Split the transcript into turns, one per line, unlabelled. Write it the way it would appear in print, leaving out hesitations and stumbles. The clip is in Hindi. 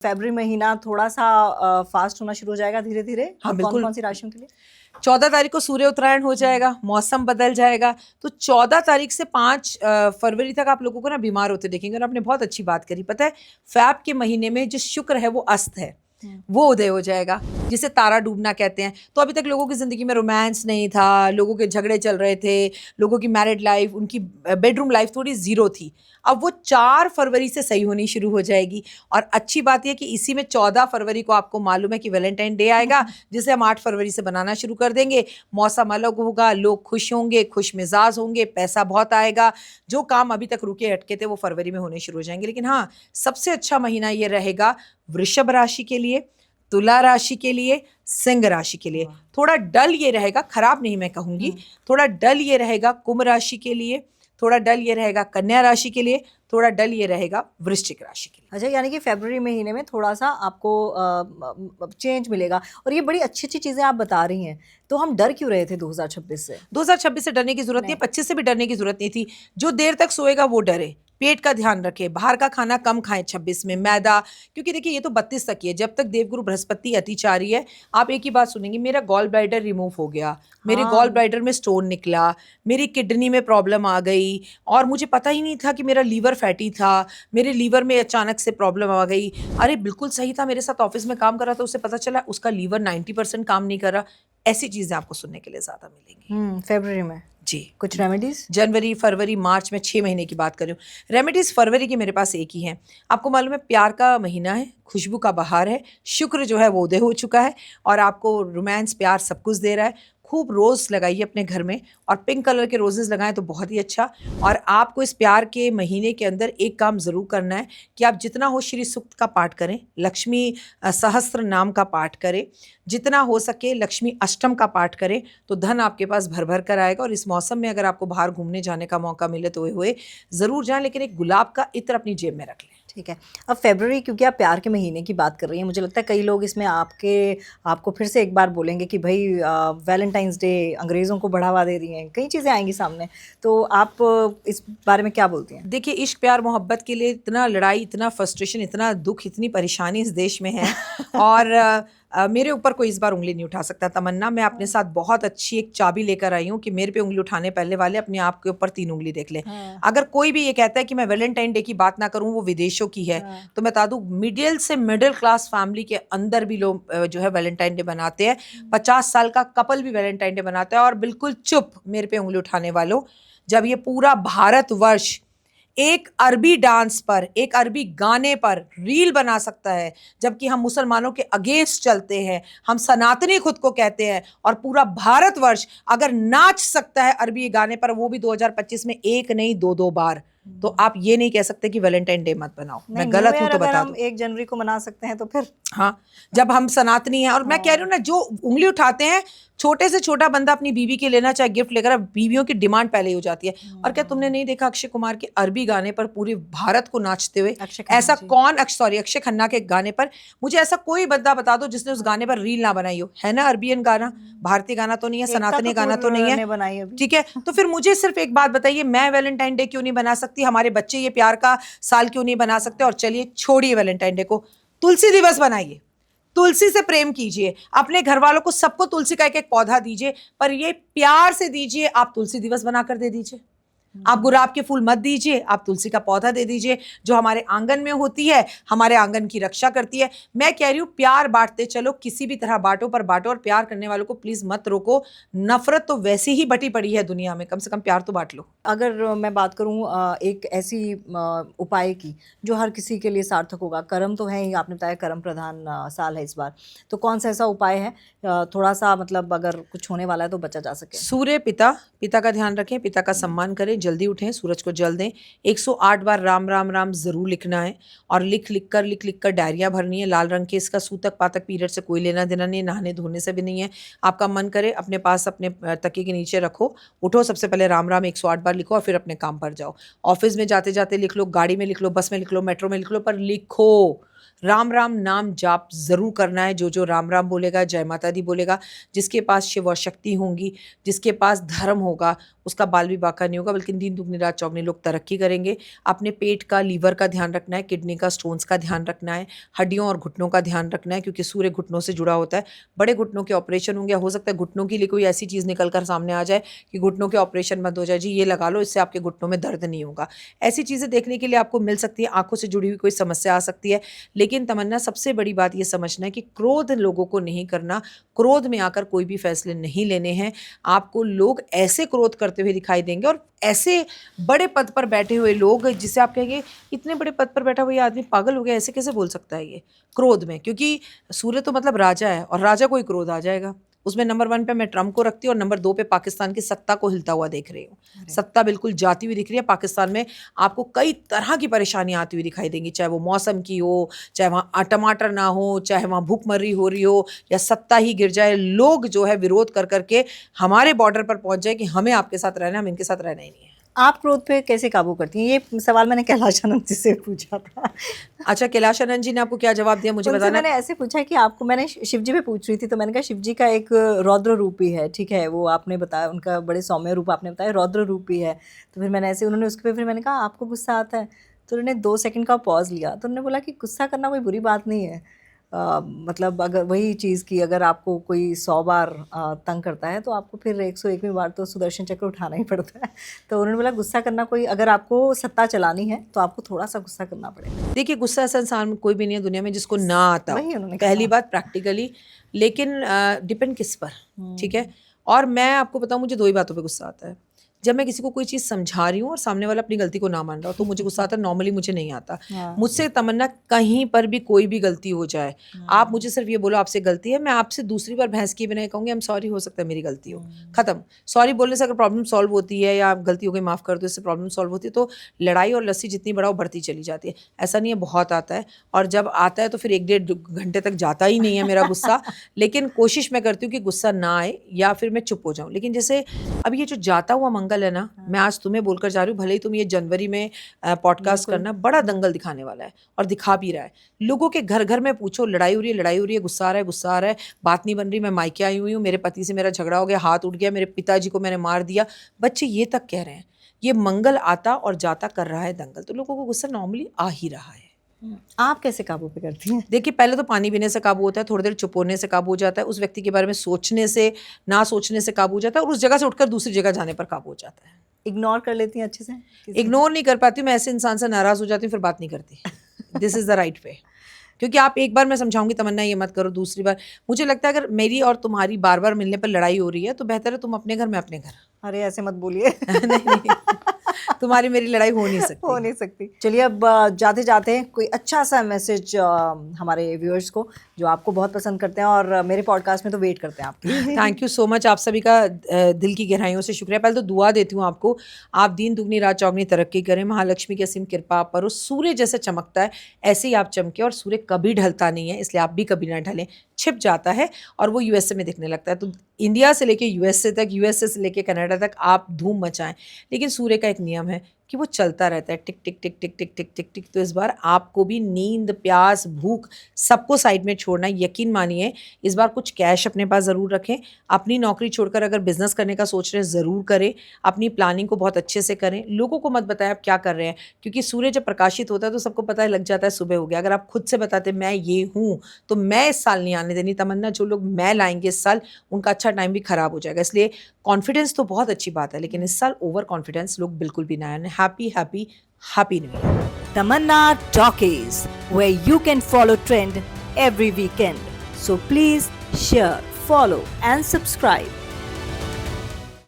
फरवरी महीना थोड़ा सा फास्ट होना शुरू हो जाएगा धीरे धीरे।
हाँ,
कौन
बिल्कुल।
कौन सी राशियों के लिए?
14 तारीख को सूर्य उत्तरायण हो जाएगा, मौसम बदल जाएगा। तो 14 तारीख से 5 फरवरी तक आप लोगों को ना बीमार होते देखेंगे। और आपने बहुत अच्छी बात करी, पता है फैब के महीने में जो शुक्र है वो अस्त है, वो उदय हो जाएगा, जिसे तारा डूबना कहते हैं। तो अभी तक लोगों की जिंदगी में रोमांस नहीं था, लोगों के झगड़े चल रहे थे, लोगों की मैरिड लाइफ, उनकी बेडरूम लाइफ थोड़ी जीरो थी। अब वो 4 फरवरी से सही होनी शुरू हो जाएगी। और अच्छी बात यह कि इसी में 14 फरवरी को आपको मालूम है कि वैलेंटाइन डे आएगा, जिसे हम 8 फरवरी से बनाना शुरू कर देंगे। मौसम अलग होगा, लोग खुश होंगे, खुश मिजाज होंगे, पैसा बहुत आएगा। जो काम अभी तक रुके अटके थे वो फरवरी में होने शुरू हो जाएंगे। लेकिन हाँ, सबसे अच्छा महीना ये रहेगा वृषभ राशि के लिए, तुला राशि के लिए, सिंह राशि के लिए। थोड़ा डल ये रहेगा, खराब नहीं मैं कहूंगी, थोड़ा डल ये रहेगा कुंभ राशि के लिए, थोड़ा डल ये रहेगा कन्या राशि के लिए, थोड़ा डल ये रहेगा वृश्चिक राशि के लिए।
अच्छा, यानी कि फरवरी महीने में थोड़ा सा आपको चेंज मिलेगा। और ये बड़ी अच्छी अच्छी चीजें आप बता रही हैं, तो हम डर क्यों रहे थे 2026 से?
2026 से डरने की जरूरत नहीं है, 25 से भी डरने की जरूरत नहीं थी। जो देर तक सोएगा वो डरे। पेट का ध्यान रखे, बाहर का खाना कम खाएं 26 में, मैदा, क्योंकि देखिए ये तो 32 तक ही है, जब तक देवगुरु बृहस्पति अतिचारी है। आप एक ही बात सुनेंगे, मेरा गॉल ब्लैडर रिमूव हो गया, मेरे गॉल ब्लैडर में स्टोन निकला, मेरी किडनी में प्रॉब्लम आ गई, और मुझे पता ही नहीं था कि मेरा लीवर फैटी था, मेरे लीवर में अचानक से प्रॉब्लम आ गई। अरे बिल्कुल सही था, मेरे साथ ऑफिस में काम कर रहा था, उसे पता चला उसका लीवर 90% काम नहीं कर रहा। ऐसी चीजें आपको सुनने के लिए ज्यादा मिलेंगी
फरवरी में।
जी।
कुछ रेमेडीज?
जनवरी, फरवरी, मार्च में 6 महीने की बात कर रही हूँ। रेमेडीज फरवरी की मेरे पास एक ही है। आपको मालूम है प्यार का महीना है, खुशबू का बहार है, शुक्र जो है वो उदय हो चुका है और आपको रोमांस, प्यार सब कुछ दे रहा है। खूब रोज लगाइए अपने घर में, और पिंक कलर के रोजेस लगाएं तो बहुत ही अच्छा। और आपको इस प्यार के महीने के अंदर एक काम जरूर करना है कि आप जितना हो श्री सूक्त का पाठ करें, लक्ष्मी सहस्त्र नाम का पाठ करें, जितना हो सके लक्ष्मी अष्टम का पाठ करें, तो धन आपके पास भर भर कर आएगा। और इस मौसम में अगर आपको बाहर घूमने जाने का मौका मिले तो हुए जरूर जाएं, लेकिन एक गुलाब का इत्र अपनी जेब में रख लें।
ठीक है। अब फरवरी, क्योंकि आप प्यार के महीने की बात कर रही हैं, मुझे लगता है कई लोग इसमें आपको फिर से एक बार बोलेंगे कि भाई वैलेंटाइंस डे अंग्रेज़ों को बढ़ावा दे रही हैं, कई चीज़ें आएंगी सामने, तो आप इस बारे में क्या बोलती हैं?
देखिए, इश्क प्यार मोहब्बत के लिए इतना लड़ाई, इतना फ्रस्ट्रेशन, इतना दुख, इतनी परेशानी इस देश में है और मेरे ऊपर कोई इस बार उंगली नहीं उठा सकता। तमन्ना, मैं अपने साथ बहुत अच्छी एक चाबी लेकर आई हूँ कि मेरे पे उंगली उठाने पहले वाले अपने आप के ऊपर 3 उंगली देख ले। अगर कोई भी ये कहता है कि मैं वैलेंटाइन डे की बात ना करूँ, वो विदेशों की है, तो मैं बता दूं मिडिल से मिडिल क्लास फैमिली के अंदर भी लोग जो है वैलेंटाइन डे बनाते हैं। 50 साल का कपल भी वैलेंटाइन डे बनाता है। और बिल्कुल चुप मेरे पे उंगली उठाने वालों, जब ये पूरा भारतवर्ष एक अरबी डांस पर, एक अरबी गाने पर रील बना सकता है, जबकि हम मुसलमानों के अगेंस्ट चलते हैं, हम सनातनी खुद को कहते हैं, और पूरा भारतवर्ष अगर नाच सकता है अरबी गाने पर, वो भी 2025 में एक नहीं 2-2 बार, तो आप ये नहीं कह सकते कि वैलेंटाइन डे मत बनाओ। मैं गलत हूं तो बता दूं।
1 जनवरी को मना सकते हैं तो फिर
हाँ, जब हम सनातनी हैं। और मैं कह रही हूँ ना, जो उंगली उठाते हैं, छोटे से छोटा बंदा अपनी बीवी के लेना चाहे गिफ्ट लेकर, अब बीवियों की डिमांड पहले ही हो जाती है। और क्या तुमने नहीं देखा अक्षय कुमार के अरबी गाने पर पूरे भारत को नाचते हुए? ऐसा कौन, अक्षय खन्ना के गाने पर, मुझे ऐसा कोई बंदा बता दो जिसने उस गाने पर रील ना बनाई हो। है ना अरबियन गाना, भारतीय गाना तो नहीं है, सनातनी गाना तो नहीं है, ठीक है। तो फिर मुझे सिर्फ एक बात बताइए, मैं वैलेंटाइन डे क्यों नहीं बना सकती? हमारे बच्चे ये प्यार का साल क्यों नहीं बना सकते? और चलिए छोड़िए वैलेंटाइन डे को, तुलसी दिवस बनाइए, तुलसी से प्रेम कीजिए, अपने घर वालों को सबको तुलसी का एक पौधा दीजिए, पर ये प्यार से दीजिए। आप तुलसी दिवस बनाकर दे दीजिए, आप गुलाब के फूल मत दीजिए, आप तुलसी का पौधा दे दीजिए, जो हमारे आंगन में होती है, हमारे आंगन की रक्षा करती है। मैं कह रही हूँ प्यार बांटते चलो, किसी भी तरह बांटो, पर बांटो, और प्यार करने वालों को प्लीज मत रोको। नफरत तो वैसी ही बटी पड़ी है दुनिया में, कम से कम प्यार तो बांट लो।
अगर मैं बात करूँ एक ऐसी उपाय की जो हर किसी के लिए सार्थक होगा, कर्म तो है ही, आपने बताया कर्म प्रधान साल है इस बार, तो कौन सा ऐसा उपाय है थोड़ा सा, मतलब अगर कुछ होने वाला है तो बचा जा सके?
सूर्य पिता का ध्यान रखें, पिता का सम्मान करें, जल्दी उठें, सूरज को जल दें, 108 बार राम राम राम जरूर लिखना है, और लिख लिख कर डायरियां भरनी है लाल रंग के। इसका सूतक पातक पीरियड से कोई लेना देना नहीं, नहाने धोने से भी नहीं है। आपका मन करे अपने पास अपने तकिए के नीचे रखो, उठो, सबसे पहले राम राम 108 बार लिखो, और फिर अपने काम पर जाओ। ऑफिस में जाते जाते लिख लो, गाड़ी में लिख लो, बस में लिख लो, मेट्रो में लिख लो, पर लिखो। राम राम नाम जाप जरूर करना है। जो राम राम बोलेगा, जय माता दी बोलेगा, जिसके पास शिव और शक्ति होंगी, जिसके पास धर्म होगा, उसका बाल भी बाका नहीं होगा, बल्कि दिन दुगनी रात चौगनी लोग तरक्की करेंगे। अपने पेट का, लीवर का ध्यान रखना है, किडनी का, स्टोन्स का ध्यान रखना है, हड्डियों और घुटनों का ध्यान रखना है, क्योंकि सूर्य घुटनों से जुड़ा होता है। बड़े घुटनों के ऑपरेशन होंगे, हो सकता है घुटनों के लिए कोई ऐसी चीज़ निकल कर सामने आ जाए कि घुटनों के ऑपरेशन बंद हो जाए, जी ये लगा लो, इससे आपके घुटनों में दर्द नहीं होगा। ऐसी चीज़ें देखने के लिए आपको मिल सकती है। आंखों से जुड़ी हुई कोई समस्या आ सकती है। लेकिन तमन्ना, सबसे बड़ी बात ये समझना है कि क्रोध लोगों को नहीं करना, क्रोध में आकर कोई भी फैसले नहीं लेने हैं। आपको लोग ऐसे क्रोध करते हुए दिखाई देंगे, और ऐसे बड़े पद पर बैठे हुए लोग जिसे आप कहेंगे इतने बड़े पद पर बैठा हुआ ये आदमी पागल हो गया, ऐसे कैसे बोल सकता है ये क्रोध में, क्योंकि सूर्य तो मतलब राजा है, और राजा को ही क्रोध आ जाएगा। उसमें नंबर 1 पे मैं ट्रम्प को रखती हूँ, और नंबर 2 पे पाकिस्तान की सत्ता को हिलता हुआ देख रही हूँ। सत्ता बिल्कुल जाती हुई दिख रही है पाकिस्तान में। आपको कई तरह की परेशानियां आती हुई दिखाई देंगी, चाहे वो मौसम की हो, चाहे वहाँ टमाटर ना हो, चाहे वहाँ भूखमरी हो रही हो, या सत्ता ही गिर जाए। लोग जो है विरोध कर करके हमारे बॉर्डर पर पहुंच जाए कि हमें आपके साथ रहना है, हम इनके साथ रहना ही नहीं है।
आप क्रोध पे कैसे काबू करती हैं? ये सवाल मैंने कैलाश आनंद जी से पूछा था।
अच्छा, कैलाश आनंद जी ने आपको क्या जवाब दिया, मुझे
उनसे
बताना।
मैंने ऐसे पूछा कि आपको, मैंने शिव जी पे पूछ रही थी, तो मैंने कहा शिव जी का एक रौद्र रूप ही है, ठीक है, वो आपने बताया, उनका बड़े सौम्य रूप आपने बताया, रौद्र रूप ही है। तो फिर मैंने ऐसे, उन्होंने उसके पे फिर मैंने कहा आपको गुस्सा आता है? तो उन्होंने 2 सेकंड का पॉज लिया, तो उन्होंने बोला कि गुस्सा करना कोई बुरी बात नहीं है। मतलब अगर वही चीज़ की अगर आपको कोई 100 बार तंग करता है, तो आपको फिर 101वीं बार तो सुदर्शन चक्र उठाना ही पड़ता है। तो उन्होंने बोला गुस्सा करना कोई, अगर आपको सत्ता चलानी है तो आपको थोड़ा सा गुस्सा करना पड़ेगा।
देखिए, गुस्सा ऐसा इंसान में कोई भी नहीं है दुनिया में जिसको ना आता हो।
वही उन्होंने कहा।
पहली बात प्रैक्टिकली, लेकिन डिपेंड किस पर, ठीक है। और मैं आपको बताऊं, मुझे 2 ही बातों पे गुस्सा आता है। जब मैं किसी को कोई चीज़ समझा रही हूँ और सामने वाला अपनी गलती को ना मान रहा हो, तो मुझे गुस्सा आता है। नॉर्मली मुझे नहीं आता।
हाँ।
मुझसे तमन्ना, कहीं पर भी कोई भी गलती हो जाए, आप मुझे सिर्फ ये बोलो आपसे गलती है, मैं आपसे दूसरी बार बहस किए बिना कहूँगी आई एम सॉरी, हो सकता है मेरी गलती हो, खत्म। सॉरी बोलने से अगर प्रॉब्लम सॉल्व होती है, या गलती हो गई माफ़ कर दो, इससे प्रॉब्लम सॉल्व होती है, तो लड़ाई और लस्सी जितनी बढ़ाओ बढ़ती चली जाती है। ऐसा नहीं है, बहुत आता है, और जब आता है तो फिर 1-1.5 घंटे तक जाता ही नहीं है मेरा गुस्सा। लेकिन कोशिश मैं करती हूँ कि गुस्सा ना आए, या फिर मैं चुप हो जाऊँ। लेकिन जैसे अब ये जो जाता हुआ मंगल है ना, मैं आज तुम्हें बोलकर जा रही हूँ, भले ही तुम ये जनवरी में पॉडकास्ट करना, बड़ा दंगल दिखाने वाला है, और दिखा भी रहा है। लोगों के घर घर में पूछो, लड़ाई हो रही है, लड़ाई हो रही है, गुस्सा आ रहा है, गुस्सा आ रहा है, बात नहीं बन रही, मैं मायके आई हुई हूँ, मेरे पति से मेरा झगड़ा हो गया, हाथ उठ गया, मेरे पिताजी को मैंने मार दिया, बच्चे ये तक कह रहे हैं। ये मंगल आता और जाता कर रहा है दंगल, तो लोगों को गुस्सा नॉर्मली आ ही रहा है।
आप कैसे काबू पे करती हैं?
देखिए, पहले तो पानी पीने से काबू होता है, थोड़ी देर चुप होने से काबू हो जाता है, उस व्यक्ति के बारे में सोचने से, ना सोचने से काबू हो जाता है, और उस जगह से उठकर दूसरी जगह जाने पर काबू हो जाता है।
इग्नोर कर लेती हैं अच्छे से?
इग्नोर नहीं कर पाती, मैं ऐसे इंसान से नाराज हो जाती हूँ, फिर बात नहीं करती। This is the right way. क्योंकि आप एक बार मैं समझाऊंगी तमन्ना ये मत करो, दूसरी बार मुझे लगता है अगर मेरी और तुम्हारी बार बार मिलने पर लड़ाई हो रही है, तो बेहतर है तुम अपने घर, मैं अपने घर।
अरे ऐसे मत बोलिए।
नहीं, तुम्हारी मेरी लड़ाई हो नहीं सकती।
हो नहीं सकती। चलिए, अब जाते जाते कोई अच्छा सा मैसेज हमारे व्यूअर्स को, जो आपको बहुत पसंद करते हैं और मेरे पॉडकास्ट में तो वेट करते हैं आपकी।
थैंक यू सो मच, आप सभी का दिल की गहराइयों से शुक्रिया। पहले तो दुआ देती हूँ आपको, आप दिन दुगनी रात चौगनी तरक्की करें, महालक्ष्मी की असीम कृपा आप पर हो। सूर्य जैसे चमकता है ऐसे ही आप चमके, और सूर्य कभी ढलता नहीं है, इसलिए आप भी कभी ना ढलें। छिप जाता है और वो यूएसए में दिखने लगता है, तो इंडिया से लेके यूएसए तक, यूएसए से लेके कनाडा तक आप धूम मचाएं। लेकिन सूर्य का एक नियम है कि वो चलता रहता है, टिक टिक टिक टिक टिक टिक टिक टिक। तो इस बार आपको भी नींद, प्यास, भूख सबको साइड में छोड़ना है। यकीन मानिए, इस बार कुछ कैश अपने पास ज़रूर रखें। अपनी नौकरी छोड़कर अगर बिजनेस करने का सोच रहे हैं, ज़रूर करें। अपनी प्लानिंग को बहुत अच्छे से करें। लोगों को मत बताएं आप क्या कर रहे हैं, क्योंकि सूर्य जब प्रकाशित होता है तो सबको पता लग जाता है सुबह हो गया। अगर आप खुद से बताते मैं ये हूँ, तो मैं इस साल नहीं आने देनी तमन्ना। जो लोग मैं लाएंगे इस साल, उनका अच्छा टाइम भी खराब हो जाएगा। इसलिए कॉन्फिडेंस तो बहुत अच्छी बात है, लेकिन इस साल ओवर कॉन्फिडेंस लोग बिल्कुल भी ना आए। Happy happy happy new year.
Tamanna Talkies, where you can follow trend every weekend. So please share, follow and subscribe.